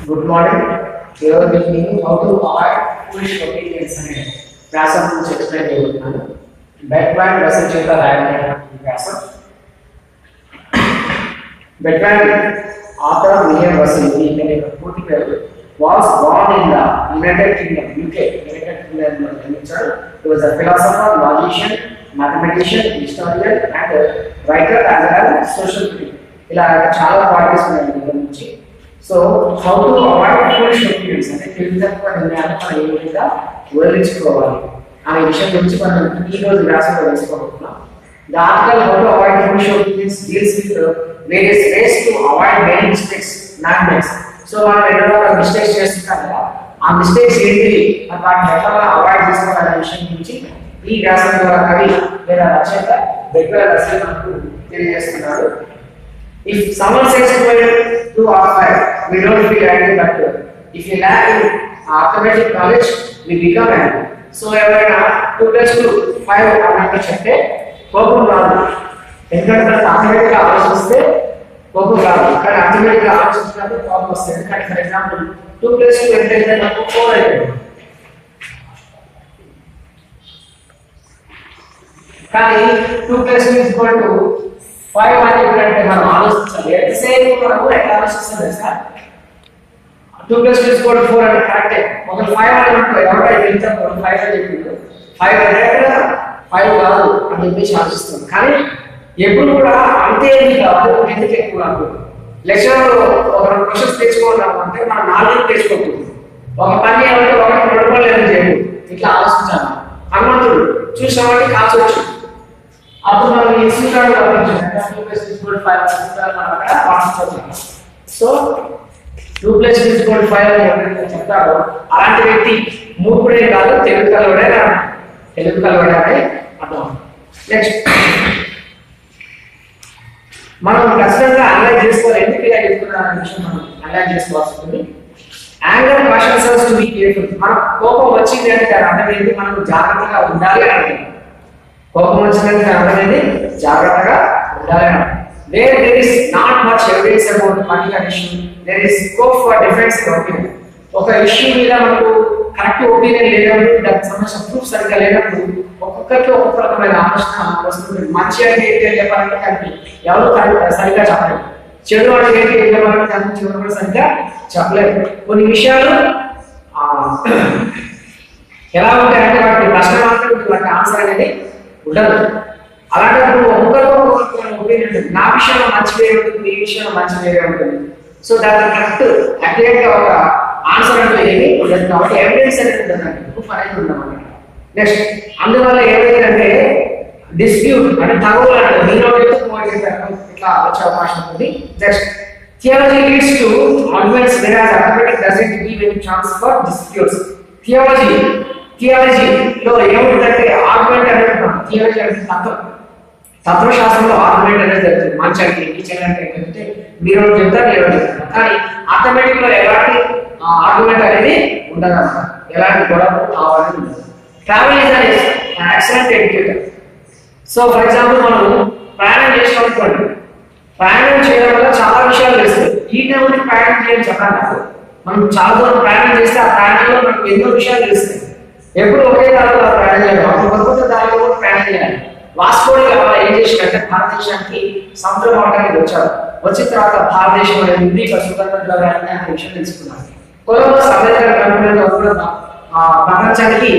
Good morning. Here with me how to avoid foolish opinions అనే వ్యాసం గురించి explain చేయబోతున్నాను. బెట్వాన్ రసల్ చేత రాయబడిన ఈ వ్యాసం. బెట్వాన్ author William Russell పూర్తి పేరు was born in the United Kingdom, UK. United Kingdom janitor. He was a philosopher, logician, mathematician, historian, and writer as well as social critic. ఇలా చాలా పార్టీస్ ఉన్నాయి దీని గురించి. So how to avoid foolish opinions అంటే తెలివితక్కువ నిర్ణయాలను మనం ఏ విధంగా వివరించుకోవాలి అనే విషయం గురించి మనం ఈ రోజు వ్యాసంలో తెలుసుకోబోతున్నాం. The article how to avoid foolish opinions deals with various ways to avoid many mistakes, not mistakes. So మనం ఏదైనా మిస్టేక్స్ చేస్తుంటాం కదా, ఆ మిస్టేక్స్ ఏంటి, వాటిని ఎట్లా అవాయిడ్ చేసుకోవాలనే విషయం గురించి ఈ వ్యాసం ద్వారా కవి లేదా రచయిత బెట్వాన్ రసల్ మనకు తెలియజేస్తున్నారు. If someone says to our life, we don't feel angry, but if we lack arithmetic knowledge, we become angry. So ఎవరైనా 2 + 5 అన్నట్టు చెప్తే కోపం రాదు, ఎందుకంటే ఆటోమేటిక్గా ఆలోచిస్తే కోపం రాదు, కానీ ఆటోమేటిక్గా ఆలోచించినప్పుడు కోపం వస్తుంది. ఎందుకంటే ఫర్ ఎగ్జాంపుల్ 2 + 2 ఎంత అయితే నాకు 4 అయిపోయింది, కానీ 2 + 2 5 అని చెప్పినట్టే మనం ఆలోచించాలి. ఎంతసేపు మనకు ఎట్లా ఆలోచిస్తుంది సార్, 2 + 2 = 4 అంటే కరెక్టే. ఒక 5 అని అనుకో, ఎవరైతే ఎగ్జామ్ 5 అని చెప్పిండు, 5 అంటే 5 కాదు అని చెప్పేసి ఆలోచిస్తాం. కానీ ఎప్పుడు కూడా అంతే కాదు, ఎందుకు ఎక్కువ కాదు. లెక్చర్లో ఒక 2 క్వశ్చన్స్ తెచ్చుకోవడం అంటే మనం 4 తెచ్చుకోకూడదు. ఒక పని ఏమంటే 1 2 లేదని చేయదు, ఇట్లా ఆలోచించాలి. హనుమంతుడు చూసినామంటే కాల్చొచ్చు, అప్పుడు మనం ఈ సూత్రాలు సో 2 + 2 = 5 అని ఎవరైతే చెప్తారో అలాంటి వ్యక్తి మూర్ఖుడే కాదు, తెలుగు కలవడే అని అర్థం. నెక్స్ట్ మనం ఖచ్చితంగా అనలైజ్ చేసుకోవాలి, ఎందుకు ఇలా చెప్తున్నారు అనే విషయం మనం అనలైజ్ చేసుకోవాల్సి ఉంటుంది. Anger cautions us to be careful. మనకు కోపం వచ్చింది అంటే దాని అర్థం ఏంటి, మనం జాగ్రత్తగా ఉండాలి అని అర్థం. కోపం వచ్చిందంటే అర్థం ఏంటి, జాగ్రత్తగా ఉండాలి అని. Where there is not much evidence about a particular issue, there is scope for defensive opinion. ఒక ఇష్యూ మీద మనకు కరెక్ట్ ఒపీనియన్ లేనప్పుడు, దానికి సంబంధించిన ప్రూఫ్ సరిగ్గా లేనప్పుడు ఒక్కొక్కరికి ఒక్కొక్క రకమైన ఆలోచన వస్తుంది. మంచి అంటే ఏంటి చెప్పాలంటే దానికి ఎవరు సరిగ్గా చెప్పలేదు, చెడు అంటే ఏంటి చెప్పాలంటే దానికి చెడు కూడా సరిగ్గా చెప్పలేదు. కొన్ని విషయాలు ఎలా ఉంటాయంటే వాటి ప్రశ్న మాత్రం వాటి ఆన్సర్ అనేది ఉండదు. అలాంటప్పుడు ఒక్కొక్కరితో ఒపీనియన్ ఉంటుంది. నా విషయంలో మంచి వేరే ఉంటుంది, మీ విషయంలో మంచి వేరే ఉంటుంది. సో దానికి కరెక్ట్ అక్యురేట్ గా ఒక ఆన్సర్ అంటే ఏమి ఉండదు. కాబట్టి ఎవిడెన్స్ అనేది ఉంటుందండి, ప్రూఫ్ అనేది ఉండదు. నెక్స్ట్ అందువల్ల ఏమైందంటే డిస్ప్యూట్ అంటే తగులు అంటే నేను ఇట్లా వచ్చే అవకాశం ఉంటుంది. Next theology leads to arguments where arithmetic doesn't give any chance for disputes. థియాలజీలో ఏముంటుందంటే ఆర్గ్యుమెంట్ అనేది, థియాలజీ అంటే తత్వశాస్త్రంలో ఆర్గ్యుమెంట్ అనేది జరుగుతుంది. మంచి అంటే టీచర్ అంటే ఏంటంటే మీరు చెప్తారు నేను చెప్తాను, కానీ ఆటోమేటిక్ లో ఎలాంటి ఆర్గ్యుమెంట్ అనేది ఉండదు అన్నమాట, ఎలాంటి గొడవ కావాలని ఉండదు. Travel is an excellent educator. So for example మనం ప్రయాణం చేసినప్పుడు ప్రయాణం చేయడం వల్ల చాలా విషయాలు తెలుస్తాయి. ఈ టైంలో ప్రయాణం చేయడం చెప్పాలి నాకు, మనం చాలా దూరం ప్రయాణం చేస్తే ఆ ప్రయాణంలో మనకు ఎన్నో విషయాలు తెలుస్తాయి. ఎప్పుడు ఒకే దారిలో ప్రయాణం చేయాలి, ఒక కొత్త దారిలో కూడా ప్రయాణం చేయాలి. వాస్కోడి గామా ఏం చేసినట్టే భారతదేశానికి సముద్ర మార్గానికి వచ్చారు. వచ్చిన తర్వాత భారతదేశం అనేది స్వతంత్రంగా అనే విషయం తెలుసుకున్నారు. కొలంబస్ అమెరికన్ కంపెనీలో కూడా ప్రపంచానికి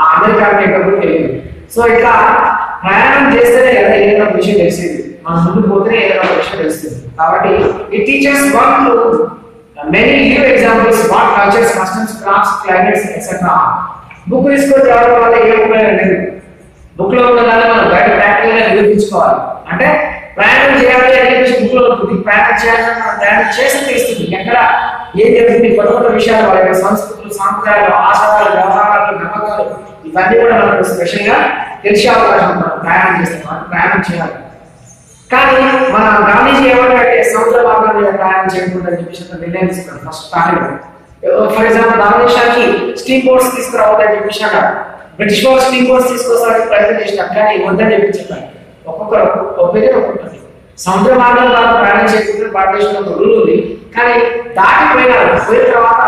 అమెరికా తెలియదు. సో ఇట్లా ప్రయాణం చేస్తేనే కదా ఏదైనా విషయం తెలిసింది, మనం ముందు పోతేనే ఏదైనా విషయం తెలుస్తుంది. కాబట్టి it teachers one to many live examples what cultures, customs, crafts, climates etcetera. Book తీసుకొని రావడం వల్ల ఏ ఉపయోగం లేదు. బుక్ లో ఉన్నదాన్ని మనం బయట ప్రాక్టికల్ గా నిరూపించుకోవాలి. అంటే ప్రయాణం చేయాలి అనే విషయం బుక్ లో ఉంటుంది, ప్రయాణం చేయాలని మనం ప్రయాణం చేసి తెలుస్తుంది ఎక్కడ ఏం జరుగుతుంది, కొత్త కొత్త విషయాలు, వాళ్ళ యొక్క సంస్కృతులు, సాంప్రదాయాలు, ఆచారాలు, వ్యవహారాలు, నమ్మకాలు ఇవన్నీ కూడా మనకు స్పెషల్ గా తెలిసే అవకాశం ఉంటుంది ప్రయాణం చేస్తాం, ప్రయాణం చేయాలి. కానీ మన గాంధీజీ ఏమంటే సముద్ర మార్గం మీద ప్రయాణం చేయకుండా చెప్పేసి నిర్ణయం తీసుకున్నాం ఫస్ట్ స్టార్టింగ్. ఫర్ ఎగ్జాంపుల్ భారతదేశానికి స్టీమ్ బోట్స్ తీసుకురావద్దని చెప్పేసి బ్రిటిష్ వాళ్ళు స్టీమ్ బోట్స్ తీసుకొస్తానికి ప్రయత్నం చేసినారు, కానీ వద్దని చెప్పి చెప్పారు. ఒక్కొక్కరు ఒక్కొక్కటి సముద్ర మార్గం ద్వారా ప్రయాణం చేయకుండా భారతదేశంలో ఒక రూల్ ఉంది, కానీ దాటిపోయినారు. పోయిన తర్వాత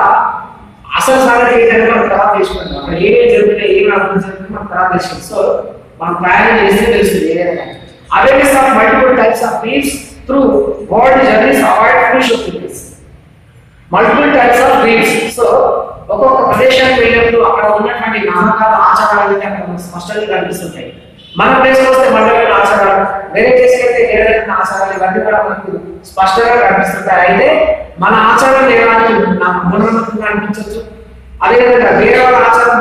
అసలు సంగతి ఏంటంటే మనం తర్వాత తెలుసుకుంటాం. అక్కడ ఏమేమి జరుగుతున్నాయి, ఏమి జరుగుతుంది మనం తర్వాత తెలుసుకుంటాం. సో మనం ప్రయాణం చేస్తే తెలుస్తుంది ఏదైనా. Awareness of multiple types of reads through world journeys avoid full shoppings. Multiple types of reads. So ఒక్కొక్క ప్రదేశానికి వెళ్ళినప్పుడు అక్కడ ఉన్నటువంటి నమ్మకాలు, ఆచారాలు అక్కడ మనకు స్పష్టంగా కనిపిస్తుంటాయి. మన ప్లేస్ వస్తే మండలమైన ఆచారాలు, వేరే ప్లేస్కి అయితే వేరే ఆచారాలు, ఇవన్నీ కూడా మనకు స్పష్టంగా కనిపిస్తుంటాయి. అయితే మన ఆచారం వేయడానికి మూఢనమ్మకంగా అనిపించవచ్చు, అదేవిధంగా వేరే వాళ్ళ ఆచారం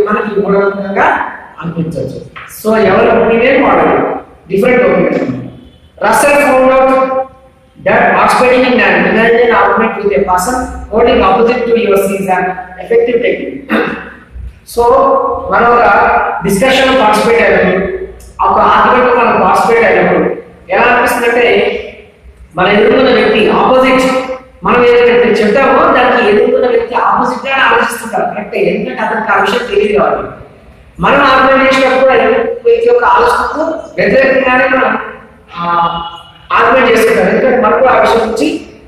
మనకి మూఢనమ్మకంగా అనిపించవచ్చు. సో ఎవరి ఒపీనియన్ వాడదు, different opinion. Russell found out that participating in an imaginary argument with a person holding opposite to yours is an effective technique. So మనం ఒక డిస్కషన్ లో పార్టిసిపేట్ అయినప్పుడు, ఒక ఆర్గ్యుమెంట్ లో మనం పార్టిసిపేట్ అయినప్పుడు ఎలా అనిపిస్తుందంటే మన ఎదుర్కొన్న వ్యక్తి ఆపోజిట్, మనం ఏదైతే చెప్తామో దానికి ఎదుర్కొన్న వ్యక్తి ఆపోజిట్ గా ఆలోచిస్తుంటారు. కరెక్ట్, ఎందుకంటే అతనికి ఆ విషయం తెలియదు కాబట్టి. మనం ఆర్గ్యుమెంట్ చేసినప్పుడు వ్యక్తి యొక్క ఆలోచనకు వ్యతిరేకంగానే మనం ఆర్గ్యుమెంట్ చేస్తుంటారు, ఎందుకంటే మనకు ఆ విషయం గురించి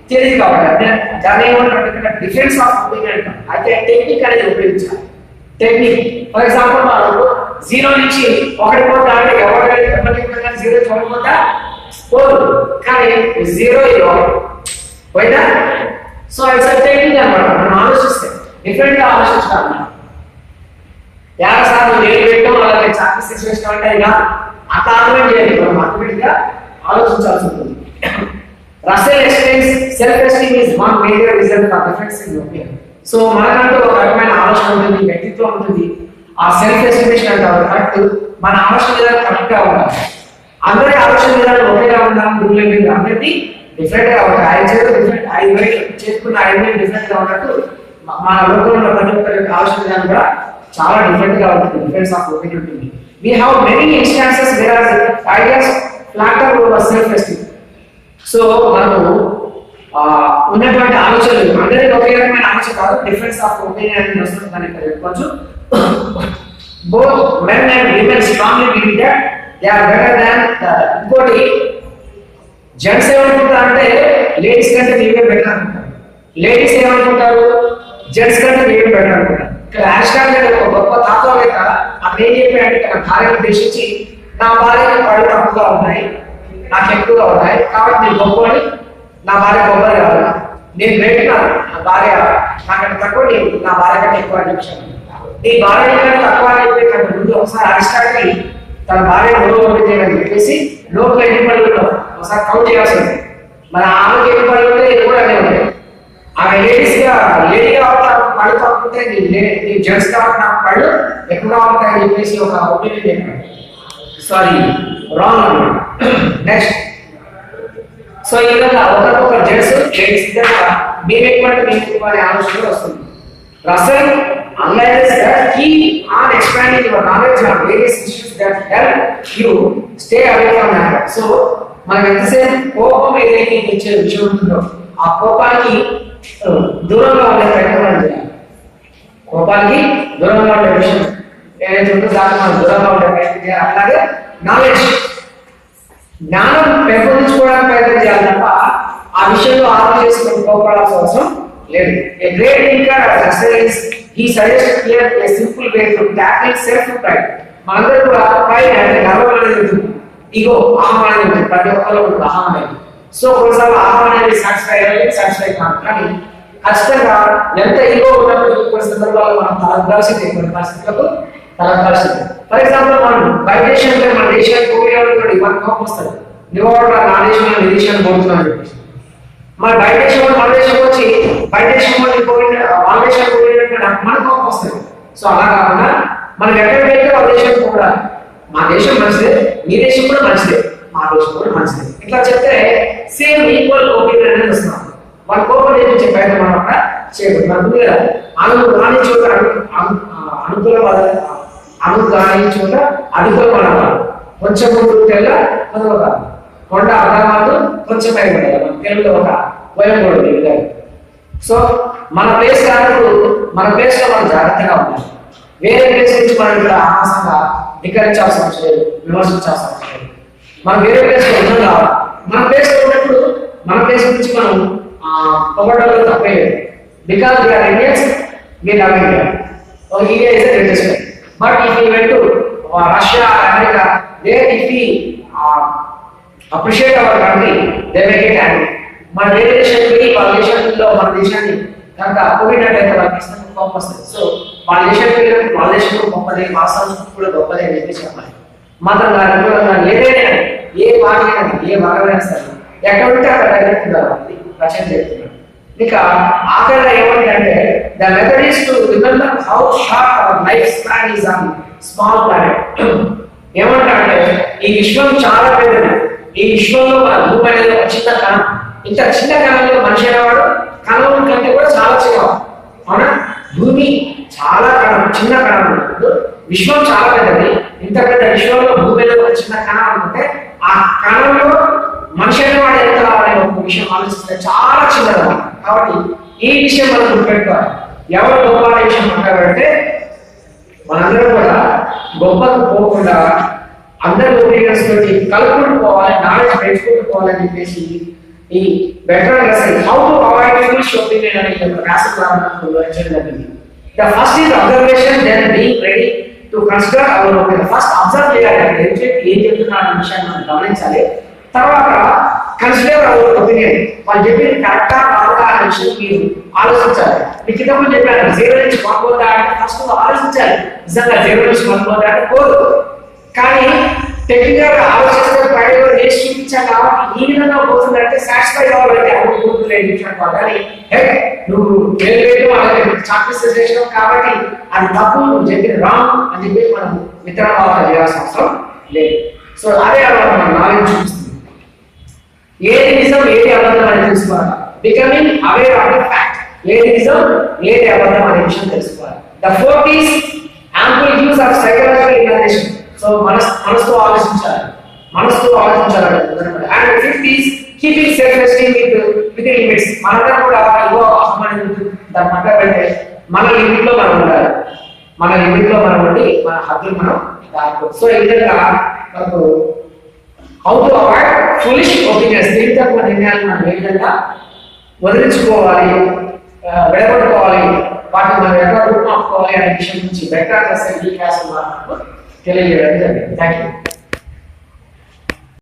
తెలియదు కాబట్టి. దాని ఏమంటే డిఫరెన్స్ ఆఫ్ ఒపీనియన్. అయితే టెక్నిక్ అనేది ఉపయోగించాలి. టెక్నిక్ ఫర్ ఎగ్జాంపుల్ మనం 0 నుంచి 1 పోతా అంటే ఎవరైనా 0 చూడకుండా పోదు, కానీ 0 పోయినా. సో ఇట్స్ అ టెక్నిక్ అన్నమాట. మనం ఆలోచిస్తే డిఫరెంట్ గా ఆలోచించాలి. సార్లు నేను పెట్టాం అలాగే చాకీ సిచ్యువేషన్ అంటే ఇక అట్లా ఆర్గ్యుమెంట్ చేయాలి, మనం ఆటోమేటిక్ గా ఆలోచించాల్సి ఉంటుంది. Russell explains self esteem is one major reason for difference in opinion. So మనకంటూ ఒక రకమైన ఆలోచన ఉంటుంది, వ్యక్తిత్వం ఉంటుంది. ఆ సెల్ఫ్ ఎస్టిమేషన్ అంటారు. కరెక్ట్, మన ఆలోచన విధానం కరెక్ట్ గా ఉండాలి. అందరి ఆలోచన విధానం ఒకేగా ఉండాలని రూల్ ఏం లేదు. అందరికీ డిఫరెంట్ గా ఉంటాయి. ఐదు చేసుకున్న 5 డిఫరెంట్ గా ఉన్నట్టు మన లోకంలో ప్రతి ఒక్కరి ఆలోచన విధానం కూడా చాలా డిఫరెంట్ గా ఉంటుంది. డిఫరెన్స్ ఆఫ్ ఒపీనియన్ ఉంటుంది. We have many instances where ideas flatter over self-esteem. So మనకు ఉన్నటువంటి ఆలోచనలు అందరికీ ఒకే రకమైన ఆలోచన కాదు, డిఫరెన్స్ ఆఫ్ ఒపీనియన్ అనేది వస్తుందని ఇక్కడ చెప్పుకోవచ్చు. Both men and women strongly believe that they are better than the other. ఇంకోటి జెంట్స్ ఏమనుకుంటారంటే లేడీస్ కంటే వీవే బెటర్ అనుకుంటారు, లేడీస్ ఏమనుకుంటారు జెంట్స్ కంటే వీవే బెటర్ అనుకుంటారు. ఇక్కడ ఆస్ట్రాలజీ ఒక గొప్ప తాత్వవేత్త అక్కడ ఏం చెప్పాడంటే తన భార్యను ఉద్దేశించి, నా భార్యకి పళ్ళు తక్కువగా ఉన్నాయి, నాకు ఎక్కువగా ఉన్నాయి, కాబట్టి నేను గొప్పని, నా భార్య గొప్పది కాదు, నేను పెట్టున్నాను, నా భార్య నాకంటే తక్కువ, నా భార్య కంటే ఎక్కువ అని చెప్పాను. నీ భార్య కంటే తక్కువ అని చెప్పే కంటే ముందు ఒకసారి అరిస్టాటిల్ తన భార్య అని చెప్పేసి లోపల ఎన్ని పళ్ళు ఒకసారి కౌంట్ చేయాల్సి ఉంది. మరి ఆమెకి ఎన్ని పళ్ళు ఉంటే ఇది కూడా అనే ఉంటాయి. ఆమె లేడీగా పళ్ళు తక్కువ నీ జెంట్స్ కాబట్టి నాకు పళ్ళు ఎక్కువగా ఉంటాయని చెప్పేసి ఒక ఒపీనియన్ చెప్పాడు. సారీ, రాంగ్ అన్నమాట. నెక్స్ట్, సో ఈ విధంగా ఒకరికొకరు జెంట్స్ లేడీస్ మేము ఎక్కువ అంటే మేము ఎక్కువ అనే ఆలోచన వస్తుంది. Russell analyzes that keep on expanding your knowledge on various issues that help you stay away from anger. So మనం ఎంతసేపు కోపం ఏదైతే తెచ్చే విషయం ఉంటుందో ఆ కోపానికి దూరంగా ఉండే ప్రయత్నం చేయాలి. కోపానికి దూరంగా ఉండే విషయం ఏదైతే ఉంటుందో దానికి మనం దూరంగా ఉండే ప్రయత్నం చేయాలి. అలాగే నాలెడ్జ్, జ్ఞానం పెంపొందించుకోవడానికి ప్రయత్నం చేయాలి తప్ప ఆ విషయంలో ఆలోచన చేసుకుని కోపడాల్సిన అవసరం లేదు. A great thinker as Russell is, he suggests here a simple way to tackle self-pride. మనందరూ కూడా pride అంటే గర్వం అనేది ఉంటుంది, ఈగో, అహం అనేది ఉంటుంది, ప్రతి ఒక్కరిలో ఉంటుంది అహం అనేది. సో కొన్నిసార్లు అహం అనేది సాటిస్ఫై కాదు, కానీ ఖచ్చితంగా ఎంత ఈగో ఉన్నప్పుడు కొన్ని సందర్భాల్లో మనం తలగాల్సిందే, కొన్ని పరిస్థితులకు తలగాల్సిందే. ఫర్ ఎగ్జాంపుల్ మనం బయట దేశంలో మన దేశానికి పోయేవాళ్ళు మన కోపం వస్తుంది, నువ్వు నా దేశంలో నీ దేశాన్ని పోతున్నావు అని చెప్పేసి. మరి బయట దేశం మన దేశం వచ్చి బయట దేశం వాళ్ళ దేశానికి పోయినట్టు మన కోపం వస్తుంది. సో అలా కాకుండా మనం ఎక్కడికి వెళ్తే వాళ్ళ దేశానికి పోవాలి. మా దేశం మంచిదే, మీ దేశం కూడా మంచిదే, మా దేశం కూడా మంచిదే. ఇట్లా చెప్తే సేమ్ ఈక్వల్ ఒపీనియన్ అనేది వస్తున్నాం. వాళ్ళ కోపం నేర్పించే ప్రయత్నం మనం అక్కడ చేయకూడదు. మన ముందు అనుగాని చోట అనుగాని చోట అనుకూలమన్నమాట. కొంచెం ముందు తెల్ల చదవక కొండ అర్థమాలు కొంచెం భయపడాలి. మన తెలుగులో ఒక భయపడదు విధంగా. సో మన ప్లేస్ కానప్పుడు మన ప్లేస్ లో మనం జాగ్రత్తగా ఉండాలి. వేరే ప్లేస్ నుంచి మనం ఇక్కడ ఆహాసంగా ధిక్కరించాల్సిన అవసరం లేదు, విమర్శించాల్సిన అవసరం లేదు. మనం వేరే ప్లేస్ లో ఉన్నాం కావాలి. మన ప్లేస్ లో ఉన్నప్పుడు మన ప్లేస్ నుంచి మనం పొగడలో తప్పే లేదు. Because we are Indians, we love India. India is the greatest country. But if you went to Russia, America, there if you appreciate our country, they make it angry. మన వేరే దేశానికి వెళ్ళి వాళ్ళ దేశంలో మన దేశాన్ని కనుక పొగిడినట్లయితే వాళ్ళకి ఇష్టం కోపం వస్తుంది. సో వాళ్ళ దేశానికి వెళ్ళినప్పుడు వాళ్ళ దేశం కూడా గొప్పదే, మా సంస్కృతి కూడా గొప్పదే అని చెప్పి చెప్పాలి. మతం కానీ కులం కానీ ఏదైనా ఏ పార్టీ కానీ ఏ భాగమైనా సరే ఎక్కడ ఉంటే అక్కడ డైరెక్ట్ కావాలి రచన చెప్తున్నాడు. ఇక ఆఖరిగా ఏమంటే the method is to remember how short our life span is on small planet. ఏమంటారంటే ఈ విశ్వం చాలా పెద్దది. ఈ విశ్వంలో మన భూమి అనేది ఒక చిన్న కణం. ఇంత చిన్న కణంలో మనిషి అనేవాడు కణం కంటే కూడా చాలా చిన్నవాడు. అవునా? భూమి చాలా కణం, చిన్న కణం ఉంటుంది. విశ్వం చాలా పెద్దది. ఇంత పెద్ద విశ్వంలో భూమి అనేది ఒక చిన్న కణం అనుకుంటే ఆ కణంలో మనిషి అనేవాడు ఎంత అనే ఒక విషయం ఆలోచిస్తే చాలా చిన్నది. కాబట్టి ఈ విషయం మనం గుర్తుపెట్టుకోవాలి. ఎవరు గొప్ప అనే విషయం మాట్లాడాలంటే మనందరం కూడా గొప్పకు పోకుండా అందరి ఒపీనియన్స్ తోటి కలుపుకుంటూ పోవాలి, నాలెడ్జ్ పెంచుకుంటూ పోవాలని చెప్పేసి ఈ better lesson how to avoid full opinion అనే క్లాస్ జరిగింది. The first is observation, then being ready to consider our opinion. First observe చేయాలి, ఏం చెప్తున్నా అనే విషయాన్ని మనం గమనించాలి. తర్వాత కన్సిడర్ అవర్ ఒపీనియన్, వాళ్ళు చెప్పింది కరెక్టా కాదా అనే విషయం మీరు ఆలోచించాలి. మీకు ఇంతకుముందు చెప్పాను 0 నుంచి 1 పోతా అంటే ఫస్ట్ ఆలోచించాలి. నిజంగా 0 నుంచి 1 పోతా అంటే పోదు. కానీ టెక్నికల్ గా ఆలోచిస్తే ప్రయోగం చేసి చూపించాను కాబట్టి ఈ విధంగా పోతుందంటే సాటిస్ఫై కావాలంటే అప్పుడు పూర్తిలేదు విషయం కానీ నువ్వు చాక్లెట్ చేసినావు కాబట్టి అది తప్పు, నువ్వు చెప్పిన రాంగ్ అని చెప్పి మనం మిత్ర భావన చేయాల్సిన అవసరం లేదు. సో అదే అన్నమాట మనం నాలెడ్జ్ చూపిస్తుంది. ఏది నిజం ఏది అబద్ధం అని తెలుసుకోవాలి. Becoming aware of the fact. ఏది నిజం ఏది అబద్ధం అనే విషయం తెలుసుకోవాలి. The fourth is ample use of psychological imagination. So మనసుతో ఆలోచించాలి. And fifth is keeping self esteem with limits. మనందరం కూడా ఇగో అహమానం దాని పక్కన పెడితే మన లిమిట్ లో మనం ఉండాలి. మన లిమిట్ లో మనం ఉండి మన హద్దులు మనం దాటుకో. సో ఈ విధంగా మనకు how to avoid foolish opinions, తెలివి తక్కువ నిర్ణయాలు మనం ఏ విధంగా వదిలించుకోవాలి, విడగొట్టుకోవాలి, వాటిని మనం ఎట్లా రూపమాపుకోవాలి అనే విషయం నుంచి బెటర్ లెసన్ ఈ క్లాస్ తెలియజేయడం జరిగింది. Thank you.